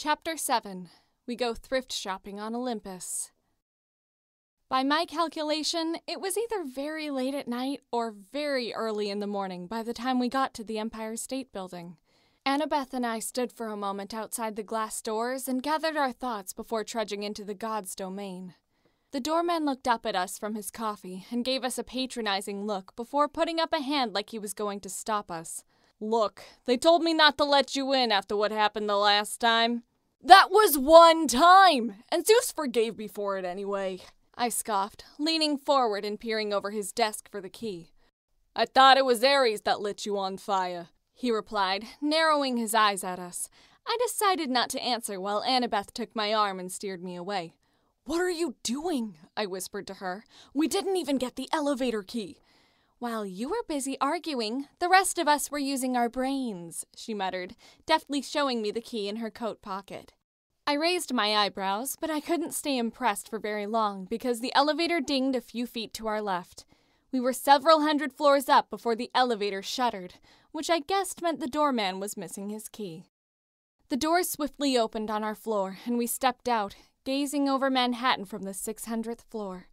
Chapter 7. We go thrift shopping on Olympus. By my calculation, it was either very late at night or very early in the morning by the time we got to the Empire State Building. Annabeth and I stood for a moment outside the glass doors and gathered our thoughts before trudging into the gods' domain. The doorman looked up at us from his coffee and gave us a patronizing look before putting up a hand like he was going to stop us. "Look, they told me not to let you in after what happened the last time." "That was one time, and Zeus forgave me for it anyway," I scoffed, leaning forward and peering over his desk for the key. "I thought it was Ares that lit you on fire," he replied, narrowing his eyes at us. I decided not to answer while Annabeth took my arm and steered me away. "What are you doing?" I whispered to her. "We didn't even get the elevator key." "While you were busy arguing, the rest of us were using our brains," she muttered, deftly showing me the key in her coat pocket. I raised my eyebrows, but I couldn't stay impressed for very long because the elevator dinged a few feet to our left. We were several hundred floors up before the elevator shuddered, which I guessed meant the doorman was missing his key. The doors swiftly opened on our floor, and we stepped out, gazing over Manhattan from the 600th floor.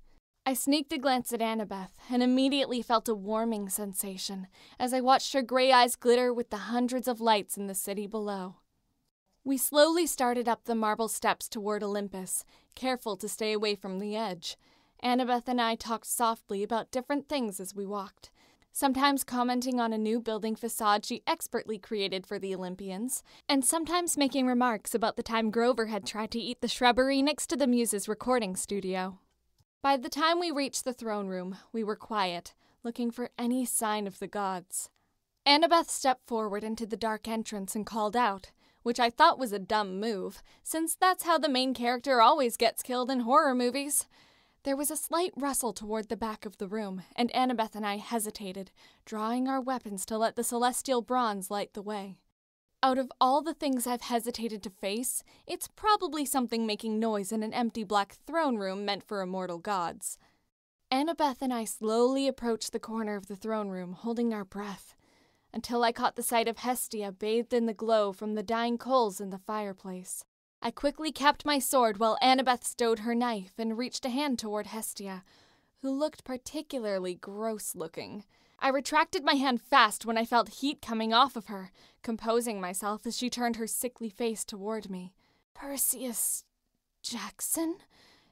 I sneaked a glance at Annabeth and immediately felt a warming sensation as I watched her gray eyes glitter with the hundreds of lights in the city below. We slowly started up the marble steps toward Olympus, careful to stay away from the edge. Annabeth and I talked softly about different things as we walked, sometimes commenting on a new building facade she expertly created for the Olympians, and sometimes making remarks about the time Grover had tried to eat the shrubbery next to the Muse's recording studio. By the time we reached the throne room, we were quiet, looking for any sign of the gods. Annabeth stepped forward into the dark entrance and called out, which I thought was a dumb move, since that's how the main character always gets killed in horror movies. There was a slight rustle toward the back of the room, and Annabeth and I hesitated, drawing our weapons to let the celestial bronze light the way. Out of all the things I've hesitated to face, it's probably something making noise in an empty black throne room meant for immortal gods. Annabeth and I slowly approached the corner of the throne room, holding our breath, until I caught the sight of Hestia bathed in the glow from the dying coals in the fireplace. I quickly capped my sword while Annabeth stowed her knife and reached a hand toward Hestia, who looked particularly gross-looking. I retracted my hand fast when I felt heat coming off of her, composing myself as she turned her sickly face toward me. "Percy Jackson?"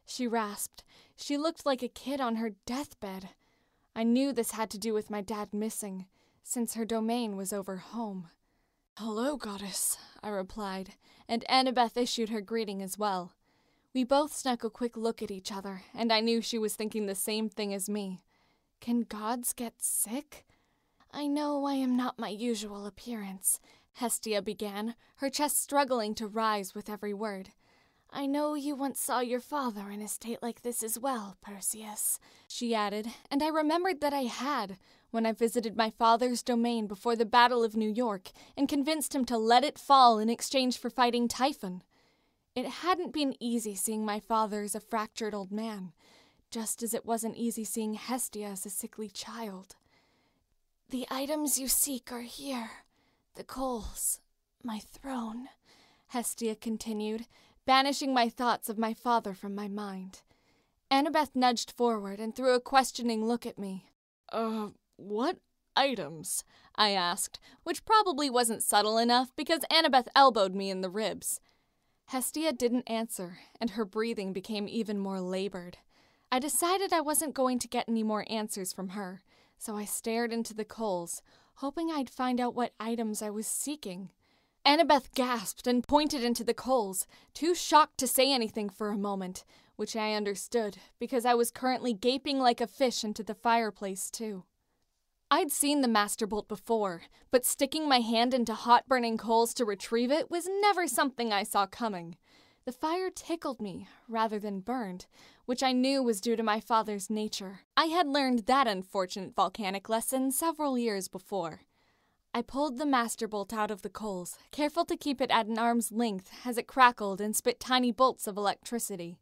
she rasped. She looked like a kid on her deathbed. I knew this had to do with my dad missing, since her domain was over home. "Hello, goddess," I replied, and Annabeth issued her greeting as well. We both snuck a quick look at each other, and I knew she was thinking the same thing as me. Can gods get sick? "I know I am not my usual appearance," Hestia began, her chest struggling to rise with every word. "I know you once saw your father in a state like this as well, Perseus," she added, and I remembered that I had, when I visited my father's domain before the Battle of New York and convinced him to let it fall in exchange for fighting Typhon. It hadn't been easy seeing my father as a fractured old man, just as it wasn't easy seeing Hestia as a sickly child. "The items you seek are here. The coals, my throne," Hestia continued, banishing my thoughts of my father from my mind. Annabeth nudged forward and threw a questioning look at me. What items?" I asked, which probably wasn't subtle enough because Annabeth elbowed me in the ribs. Hestia didn't answer, and her breathing became even more labored. I decided I wasn't going to get any more answers from her, so I stared into the coals, hoping I'd find out what items I was seeking. Annabeth gasped and pointed into the coals, too shocked to say anything for a moment, which I understood, because I was currently gaping like a fish into the fireplace, too. I'd seen the Master Bolt before, but sticking my hand into hot-burning coals to retrieve it was never something I saw coming. The fire tickled me, rather than burned, which I knew was due to my father's nature. I had learned that unfortunate volcanic lesson several years before. I pulled the Master Bolt out of the coals, careful to keep it at an arm's length as it crackled and spit tiny bolts of electricity.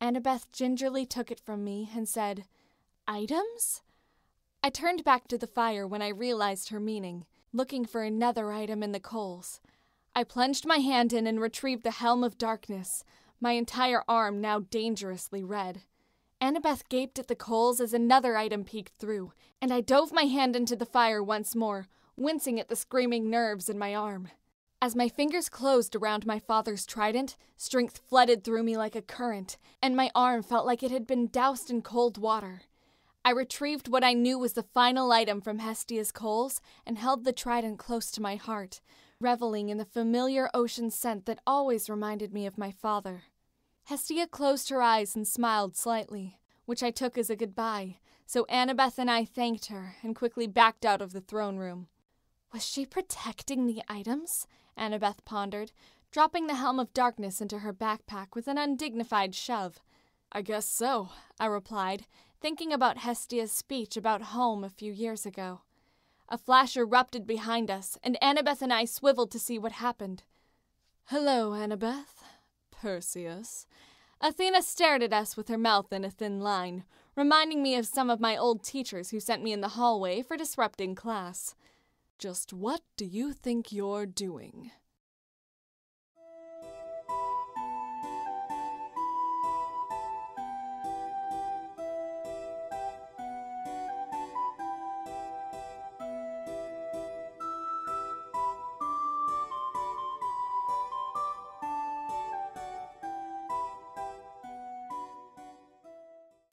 Annabeth gingerly took it from me and said, "Items?" I turned back to the fire when I realized her meaning, looking for another item in the coals. I plunged my hand in and retrieved the Helm of Darkness, my entire arm now dangerously red. Annabeth gaped at the coals as another item peeked through, and I dove my hand into the fire once more, wincing at the screaming nerves in my arm. As my fingers closed around my father's trident, strength flooded through me like a current, and my arm felt like it had been doused in cold water. I retrieved what I knew was the final item from Hestia's coals and held the trident close to my heart, reveling in the familiar ocean scent that always reminded me of my father. Hestia closed her eyes and smiled slightly, which I took as a goodbye, so Annabeth and I thanked her and quickly backed out of the throne room. Was she protecting the items? Annabeth pondered, dropping the Helm of Darkness into her backpack with an undignified shove. I guess so, I replied, thinking about Hestia's speech about home a few years ago. A flash erupted behind us, and Annabeth and I swiveled to see what happened. Hello, Annabeth. Perseus. Athena stared at us with her mouth in a thin line, reminding me of some of my old teachers who sent me in the hallway for disrupting class. Just what do you think you're doing?